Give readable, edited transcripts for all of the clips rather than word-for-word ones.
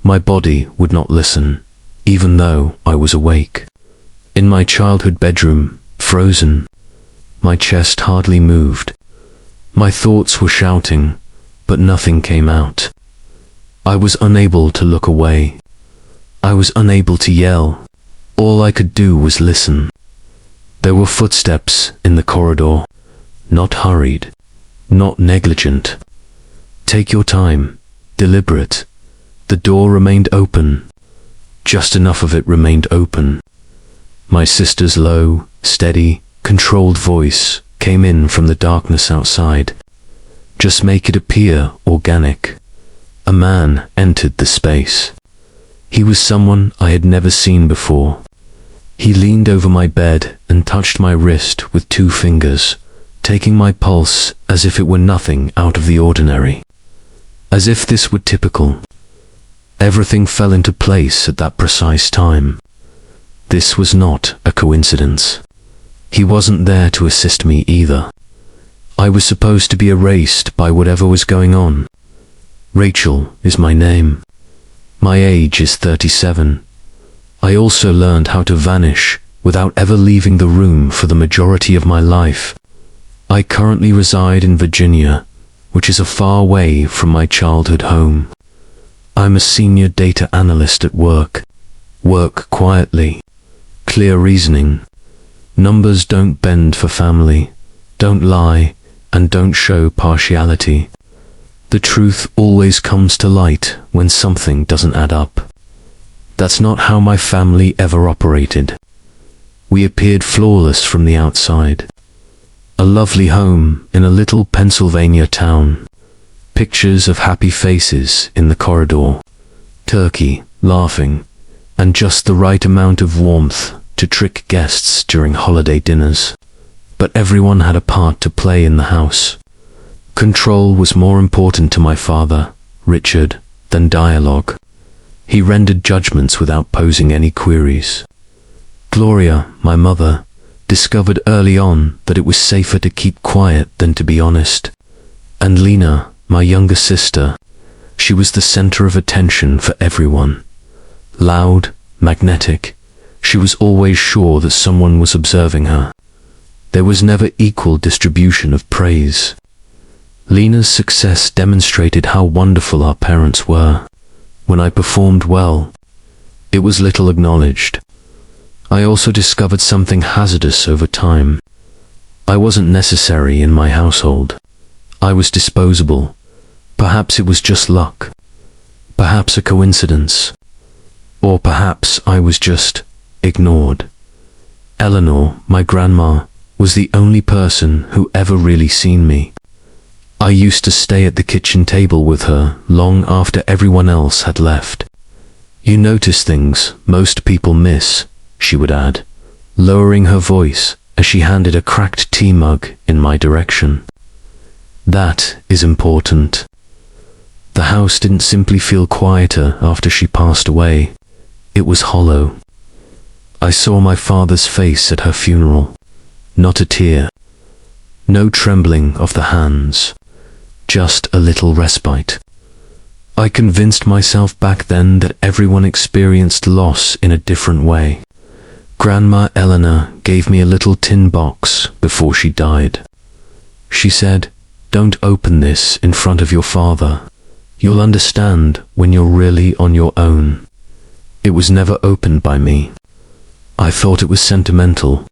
My body would not listen, even though I was awake. In my childhood bedroom, frozen, my chest hardly moved. My thoughts were shouting, but nothing came out. I was unable to look away. I was unable to yell. All I could do was listen. There were footsteps in the corridor, not hurried, not negligent. Take your time, deliberate. The door remained open. Just enough of it remained open. My sister's low, steady, controlled voice came in from the darkness outside. Just make it appear organic. A man entered the space. He was someone I had never seen before. He leaned over my bed and touched my wrist with 2 fingers, taking my pulse as if it were nothing out of the ordinary. As if this were typical. Everything fell into place at that precise time. This was not a coincidence. He wasn't there to assist me either. I was supposed to be erased by whatever was going on. Rachel is my name. My age is 37. I also learned how to vanish without ever leaving the room for the majority of my life. I currently reside in Virginia, which is a far way from my childhood home. I'm a senior data analyst at work. Work quietly. Clear reasoning. Numbers don't bend for family, don't lie, and don't show partiality. The truth always comes to light when something doesn't add up. That's not how my family ever operated. We appeared flawless from the outside. A lovely home in a little Pennsylvania town. Pictures of happy faces in the corridor. Turkey, laughing, and just the right amount of warmth to trick guests during holiday dinners. But everyone had a part to play in the house. Control was more important to my father, Richard, than dialogue. He rendered judgments without posing any queries. Gloria, my mother, discovered early on that it was safer to keep quiet than to be honest. And Lena, my younger sister, she was the center of attention for everyone. Loud, magnetic, she was always sure that someone was observing her. There was never equal distribution of praise. Lena's success demonstrated how wonderful our parents were. When I performed well, it was little acknowledged. I also discovered something hazardous over time. I wasn't necessary in my household. I was disposable. Perhaps it was just luck. Perhaps a coincidence. Or perhaps I was just ignored. Eleanor, my grandma, was the only person who ever really seen me. I used to stay at the kitchen table with her long after everyone else had left. You notice things most people miss, she would add, lowering her voice as she handed a cracked tea mug in my direction. That is important. The house didn't simply feel quieter after she passed away. It was hollow. I saw my father's face at her funeral. Not a tear. No trembling of the hands. Just a little respite. I convinced myself back then that everyone experienced loss in a different way. Grandma Eleanor gave me a little tin box before she died. She said, "Don't open this in front of your father. You'll understand when you're really on your own." It was never opened by me. I thought it was sentimental,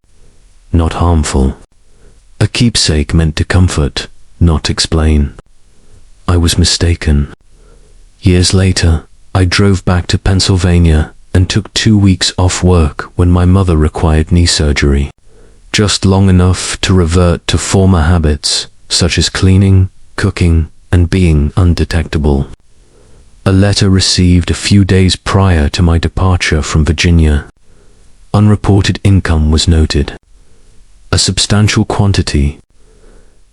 not harmful. A keepsake meant to comfort, not explain. I was mistaken. Years later, I drove back to Pennsylvania and took 2 weeks off work when my mother required knee surgery. Just long enough to revert to former habits, such as cleaning, cooking, and being undetectable. A letter received a few days prior to my departure from Virginia. Unreported income was noted. A substantial quantity.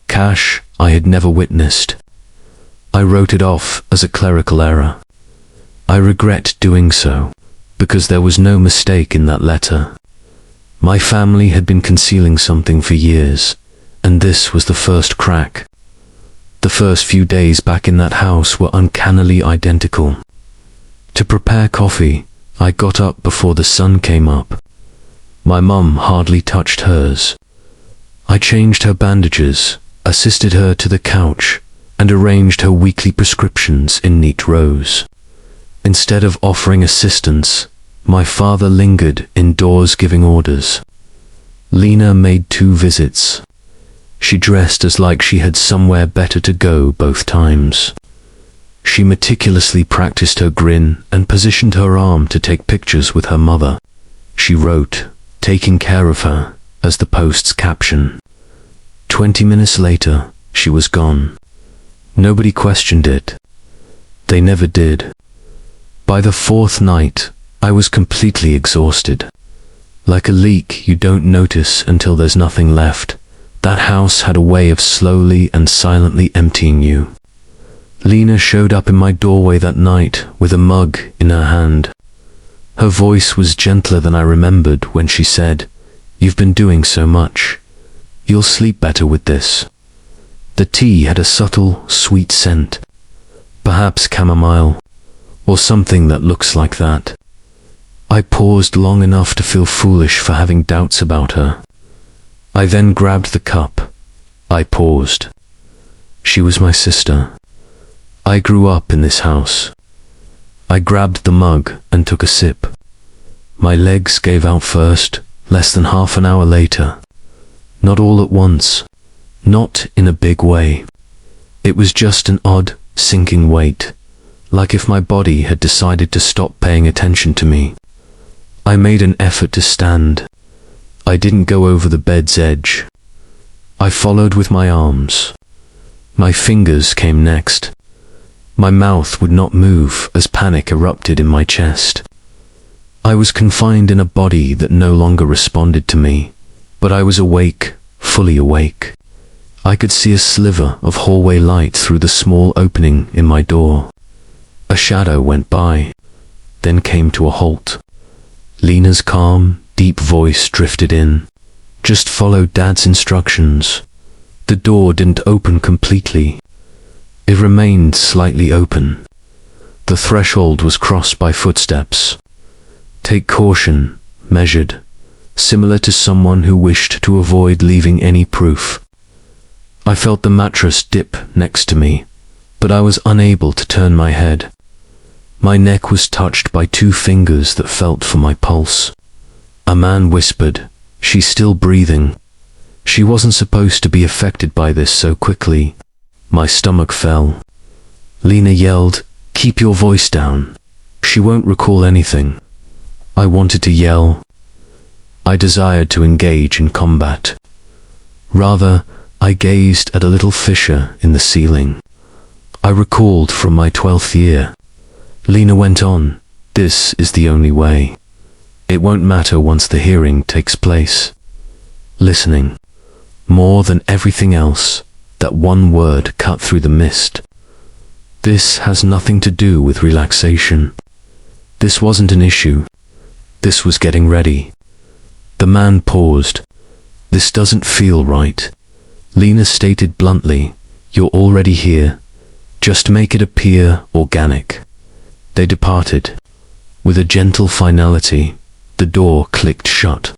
Cash I had never witnessed. I wrote it off as a clerical error. I regret doing so, because there was no mistake in that letter. My family had been concealing something for years, and this was the first crack. The first few days back in that house were uncannily identical. To prepare coffee, I got up before the sun came up. My mum hardly touched hers. I changed her bandages, assisted her to the couch, and arranged her weekly prescriptions in neat rows. Instead of offering assistance, my father lingered indoors giving orders. Lena made 2 visits. She dressed as like she had somewhere better to go both times. She meticulously practiced her grin and positioned her arm to take pictures with her mother. She wrote, "Taking care of her," as the post's caption. 20 minutes later, she was gone. Nobody questioned it. They never did. By the 4th night, I was completely exhausted. Like a leak you don't notice until there's nothing left, that house had a way of slowly and silently emptying you. Lena showed up in my doorway that night with a mug in her hand. Her voice was gentler than I remembered when she said, "You've been doing so much. You'll sleep better with this." The tea had a subtle, sweet scent. Perhaps chamomile, or something that looks like that. I paused long enough to feel foolish for having doubts about her. I then grabbed the cup. I paused. She was my sister. I grew up in this house. I grabbed the mug and took a sip. My legs gave out first, less than half an hour later. Not all at once. Not in a big way. It was just an odd, sinking weight, like if my body had decided to stop paying attention to me. I made an effort to stand. I didn't go over the bed's edge. I followed with my arms. My fingers came next. My mouth would not move as panic erupted in my chest. I was confined in a body that no longer responded to me, but I was awake, fully awake. I could see a sliver of hallway light through the small opening in my door. A shadow went by, then came to a halt. Lena's calm, deep voice drifted in. "Just follow Dad's instructions." The door didn't open completely. It remained slightly open. The threshold was crossed by footsteps. Take caution, measured, similar to someone who wished to avoid leaving any proof. I felt the mattress dip next to me, but I was unable to turn my head. My neck was touched by 2 fingers that felt for my pulse. A man whispered, "She's still breathing." She wasn't supposed to be affected by this so quickly. My stomach fell. Lena yelled, "Keep your voice down. She won't recall anything." I wanted to yell. I desired to engage in combat. Rather, I gazed at a little fissure in the ceiling. I recalled from my 12th year. Lena went on, "This is the only way. It won't matter once the hearing takes place." Listening. More than everything else, that one word cut through the mist. This has nothing to do with relaxation. This wasn't an issue. This was getting ready. The man paused. "This doesn't feel right." Lena stated bluntly, "You're already here. Just make it appear organic." They departed. With a gentle finality, the door clicked shut,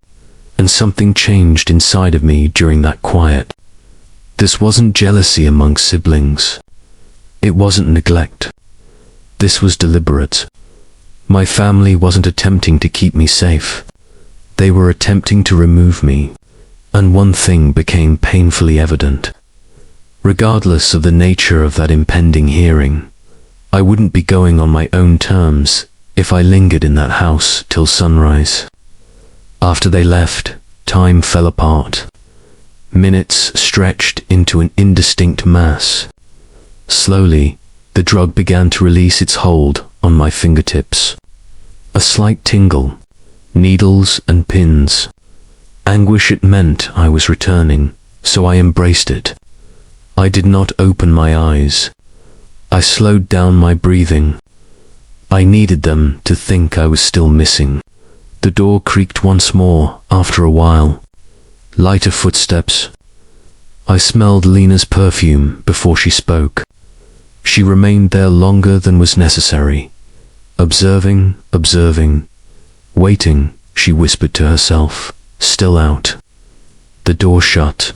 and something changed inside of me during that quiet. This wasn't jealousy among siblings. It wasn't neglect. This was deliberate. My family wasn't attempting to keep me safe. They were attempting to remove me, and one thing became painfully evident. Regardless of the nature of that impending hearing, I wouldn't be going on my own terms if I lingered in that house till sunrise. After they left, time fell apart. Minutes stretched into an indistinct mass. Slowly, the drug began to release its hold on my fingertips. A slight tingle, needles and pins. Anguish it meant I was returning, so I embraced it. I did not open my eyes. I slowed down my breathing. I needed them to think I was still missing. The door creaked once more after a while. Lighter footsteps. I smelled Lena's perfume before she spoke. She remained there longer than was necessary. Observing, observing, waiting, she whispered to herself, still out. The door shut.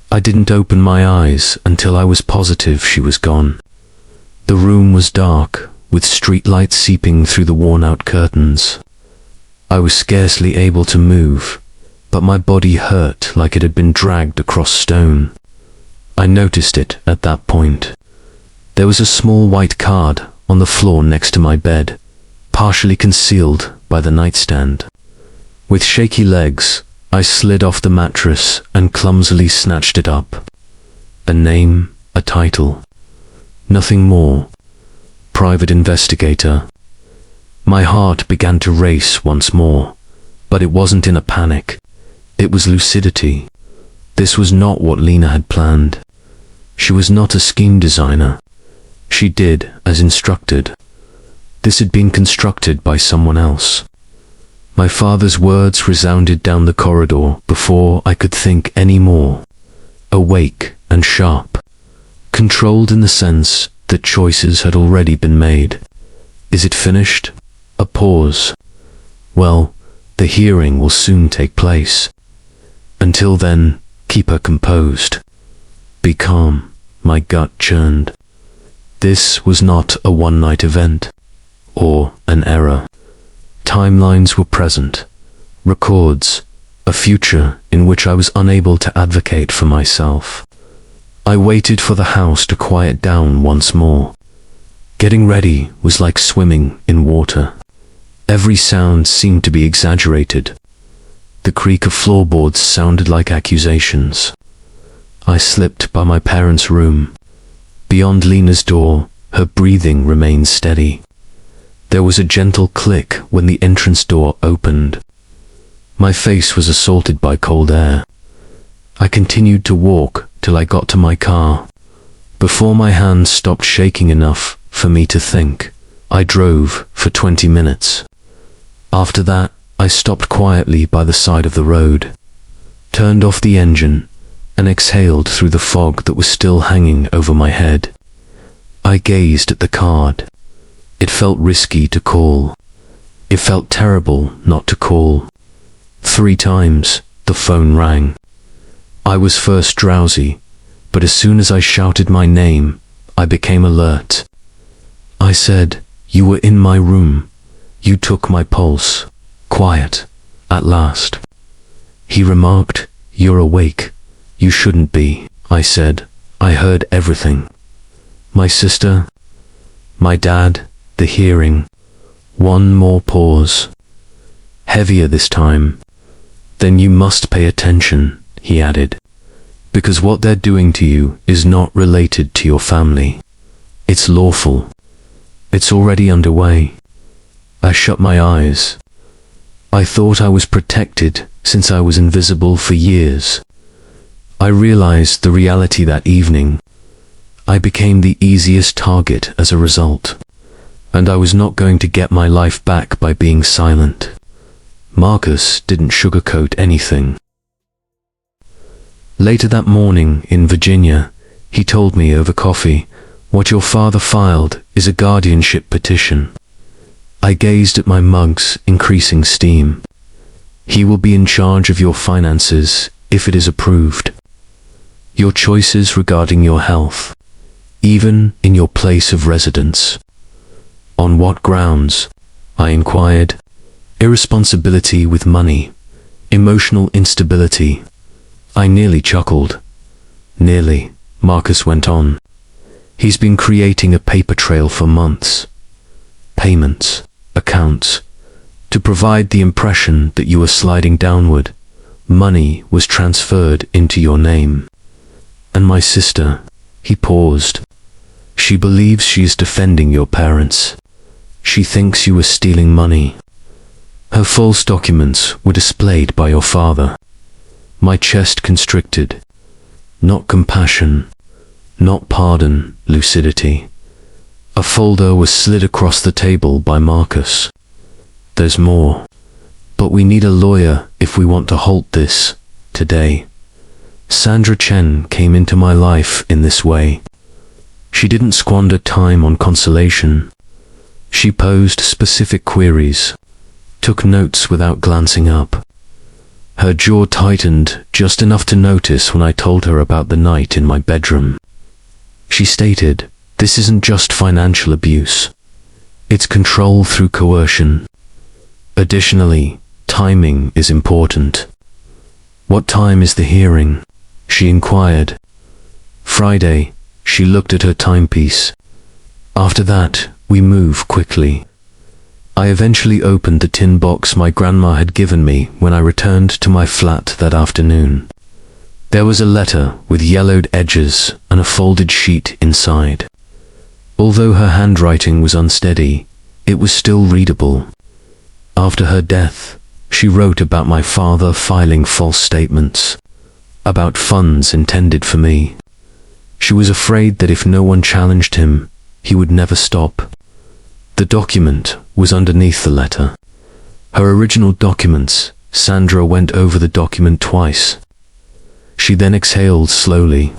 I didn't open my eyes until I was positive she was gone. The room was dark, with streetlight seeping through the worn-out curtains. I was scarcely able to move, but my body hurt like it had been dragged across stone. I noticed it at that point. There was a small white card on the floor next to my bed, partially concealed by the nightstand. With shaky legs, I slid off the mattress and clumsily snatched it up. A name, a title. Nothing more. Private investigator. My heart began to race once more, but it wasn't in a panic. It was lucidity. This was not what Lena had planned. She was not a scheme designer. She did as instructed. This had been constructed by someone else. My father's words resounded down the corridor before I could think any more. Awake and sharp. Controlled in the sense that choices had already been made. Is it finished? A pause. Well, the hearing will soon take place. Until then, keep her composed. Be calm, my gut churned. This was not a one-night event, or an error. Timelines were present, records, a future in which I was unable to advocate for myself. I waited for the house to quiet down once more. Getting ready was like swimming in water. Every sound seemed to be exaggerated. The creak of floorboards sounded like accusations. I slipped by my parents' room. Beyond Lena's door, her breathing remained steady. There was a gentle click when the entrance door opened. My face was assaulted by cold air. I continued to walk till I got to my car. Before my hands stopped shaking enough for me to think, I drove for 20 minutes. After that, I stopped quietly by the side of the road, turned off the engine, and exhaled through the fog that was still hanging over my head. I gazed at the card. It felt risky to call. It felt terrible not to call. 3 times, the phone rang. I was first drowsy, but as soon as I shouted my name, I became alert. I said, "You were in my room. You took my pulse. Quiet, at last." He remarked, "You're awake. You shouldn't be." I said, "I heard everything." My sister, my dad, the hearing. One more pause. Heavier this time. "Then you must pay attention," he added, "because what they're doing to you is not related to your family. It's lawful. It's already underway." I shut my eyes. I thought I was protected since I was invisible for years. I realized the reality that evening. I became the easiest target as a result, and I was not going to get my life back by being silent. Marcus didn't sugarcoat anything. Later that morning in Virginia, he told me over coffee, "What your father filed is a guardianship petition." I gazed at my mug's increasing steam. "He will be in charge of your finances if it is approved. Your choices regarding your health, even in your place of residence." "On what grounds?" I inquired. "Irresponsibility with money, emotional instability." I nearly chuckled. "Nearly," Marcus went on. "He's been creating a paper trail for months. Payments, accounts, to provide the impression that you were sliding downward. Money was transferred into your name. And my sister," he paused. "She believes she is defending your parents. She thinks you were stealing money. Her false documents were displayed by your father." My chest constricted. Not compassion, not pardon, lucidity. A folder was slid across the table by Marcus. "There's more. But we need a lawyer if we want to halt this, today." Sandra Chen came into my life in this way. She didn't squander time on consolation. She posed specific queries, took notes without glancing up. Her jaw tightened just enough to notice when I told her about the night in my bedroom. She stated, "This isn't just financial abuse. It's control through coercion. Additionally, timing is important." "What time is the hearing?" she inquired. "Friday." She looked at her timepiece. "After that, we move quickly." I eventually opened the tin box my grandma had given me when I returned to my flat that afternoon. There was a letter with yellowed edges and a folded sheet inside. Although her handwriting was unsteady, it was still readable. After her death, she wrote about my father filing false statements, about funds intended for me. She was afraid that if no one challenged him, he would never stop. The document was underneath the letter. Her original documents. Sandra went over the document twice. She then exhaled slowly.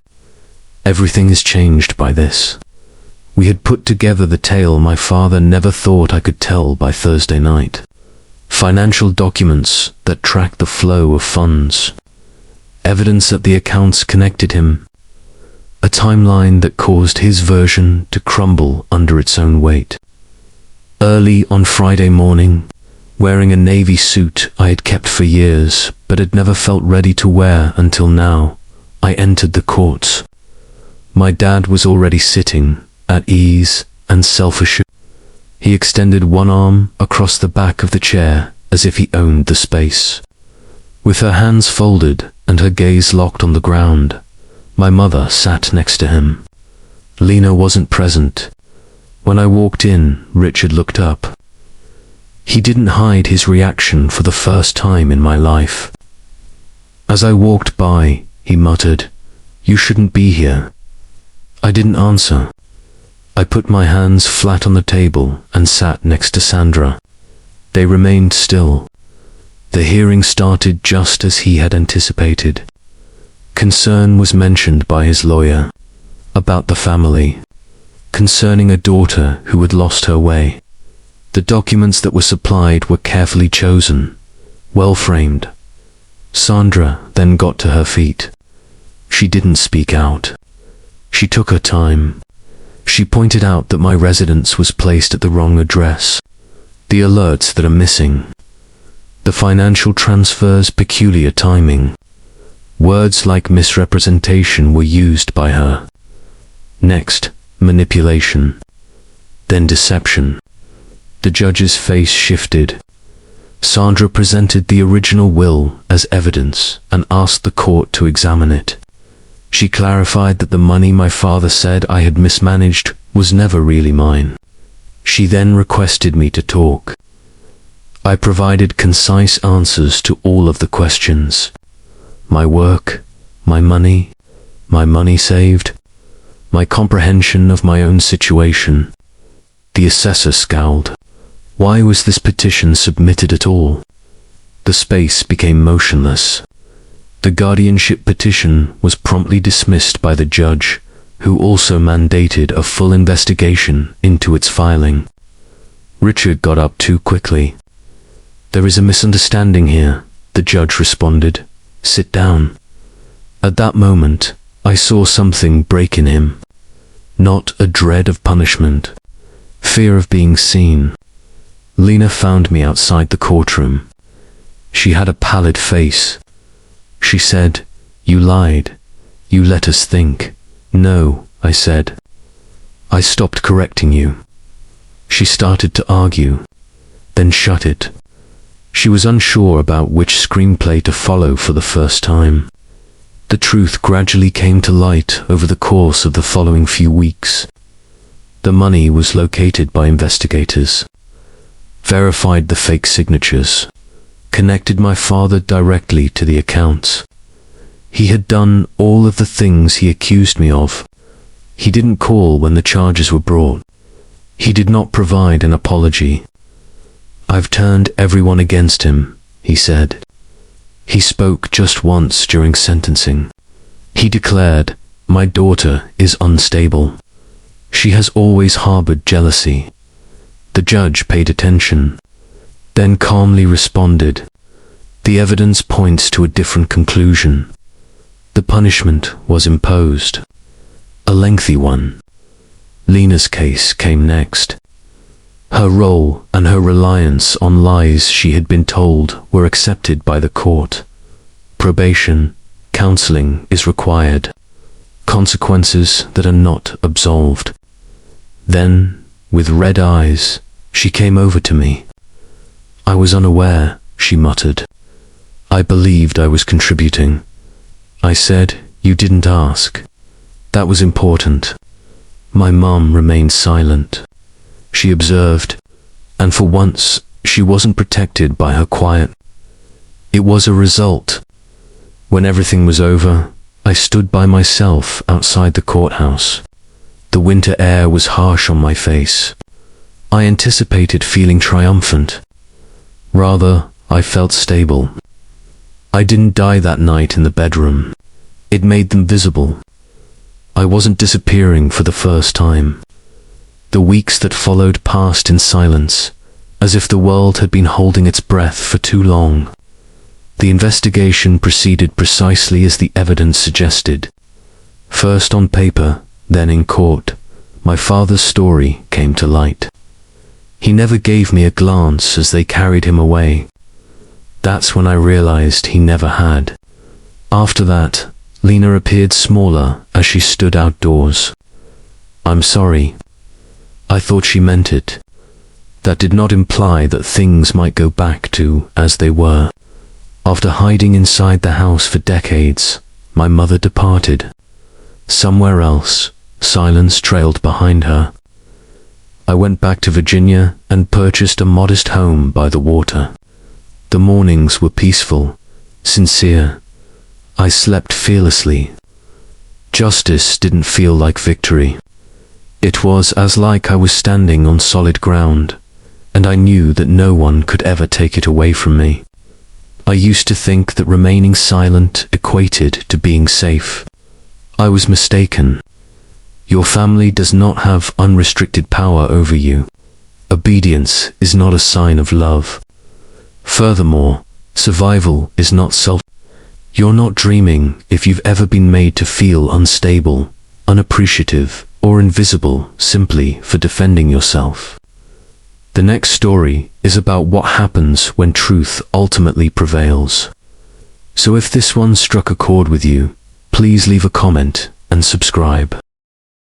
"Everything is changed by this. We had put together the tale my father never thought I could tell by Thursday night. Financial documents that tracked the flow of funds. Evidence that the accounts connected him. A timeline that caused his version to crumble under its own weight. Early on Friday morning, wearing a navy suit I had kept for years but had never felt ready to wear until now, I entered the courts. My dad was already sitting, at ease and self-assured. He extended one arm across the back of the chair as if he owned the space. With her hands folded and her gaze locked on the ground, my mother sat next to him. Lena wasn't present. When I walked in, Richard looked up. He didn't hide his reaction for the first time in my life. As I walked by, he muttered, "You shouldn't be here." I didn't answer. I put my hands flat on the table and sat next to Sandra. They remained still. The hearing started just as he had anticipated. Concern was mentioned by his lawyer about the family, concerning a daughter who had lost her way. The documents that were supplied were carefully chosen, well-framed. Sandra then got to her feet. She didn't speak out. She took her time. She pointed out that my residence was placed at the wrong address, the alerts that are missing, the financial transfers' peculiar timing. Words like misrepresentation were used by her. Next, manipulation. Then deception. The judge's face shifted. Sandra presented the original will as evidence and asked the court to examine it. She clarified that the money my father said I had mismanaged was never really mine. She then requested me to talk. I provided concise answers to all of the questions. My work, my money saved, my comprehension of my own situation. The assessor scowled. Why was this petition submitted at all? The space became motionless. The guardianship petition was promptly dismissed by the judge, who also mandated a full investigation into its filing. Richard got up too quickly. "There is a misunderstanding here," the judge responded. "Sit down." At that moment, I saw something break in him. Not a dread of punishment, fear of being seen. Lena found me outside the courtroom. She had a pallid face. She said, "You lied. You let us think." "No," I said. "I stopped correcting you." She started to argue, then shut it. She was unsure about which screenplay to follow for the first time. The truth gradually came to light over the course of the following few weeks. The money was located by investigators, verified the fake signatures, connected my father directly to the accounts. He had done all of the things he accused me of. He didn't call when the charges were brought. He did not provide an apology. "I've turned everyone against him," he said. He spoke just once during sentencing. He declared, "My daughter is unstable. She has always harbored jealousy. The judge paid attention, then calmly responded, "The evidence points to a different conclusion." The punishment was imposed, a lengthy one. Lena's case came next. Her role and her reliance on lies she had been told were accepted by the court. Probation, counseling is required. Consequences that are not absolved. Then, with red eyes, she came over to me. "I was unaware," she muttered. "I believed I was contributing." I said, "You didn't ask." That was important. My mum remained silent. She observed, and for once, she wasn't protected by her quiet. It was a result. When everything was over, I stood by myself outside the courthouse. The winter air was harsh on my face. I anticipated feeling triumphant. Rather, I felt stable. I didn't die that night in the bedroom. It made them visible. I wasn't disappearing for the first time. The weeks that followed passed in silence, as if the world had been holding its breath for too long. The investigation proceeded precisely as the evidence suggested. First on paper, then in court, my father's story came to light. He never gave me a glance as they carried him away. That's when I realized he never had. After that, Lena appeared smaller as she stood outdoors. "I'm sorry." I thought she meant it. That did not imply that things might go back to as they were. After hiding inside the house for decades, my mother departed. Somewhere else, silence trailed behind her. I went back to Virginia and purchased a modest home by the water. The mornings were peaceful, sincere. I slept fearlessly. Justice didn't feel like victory. It was as like I was standing on solid ground, and I knew that no one could ever take it away from me. I used to think that remaining silent equated to being safe. I was mistaken. Your family does not have unrestricted power over you. Obedience is not a sign of love. Furthermore, survival is not self. You're not dreaming if you've ever been made to feel unstable, unappreciative, or invisible simply for defending yourself. The next story is about what happens when truth ultimately prevails. So if this one struck a chord with you, please leave a comment and subscribe.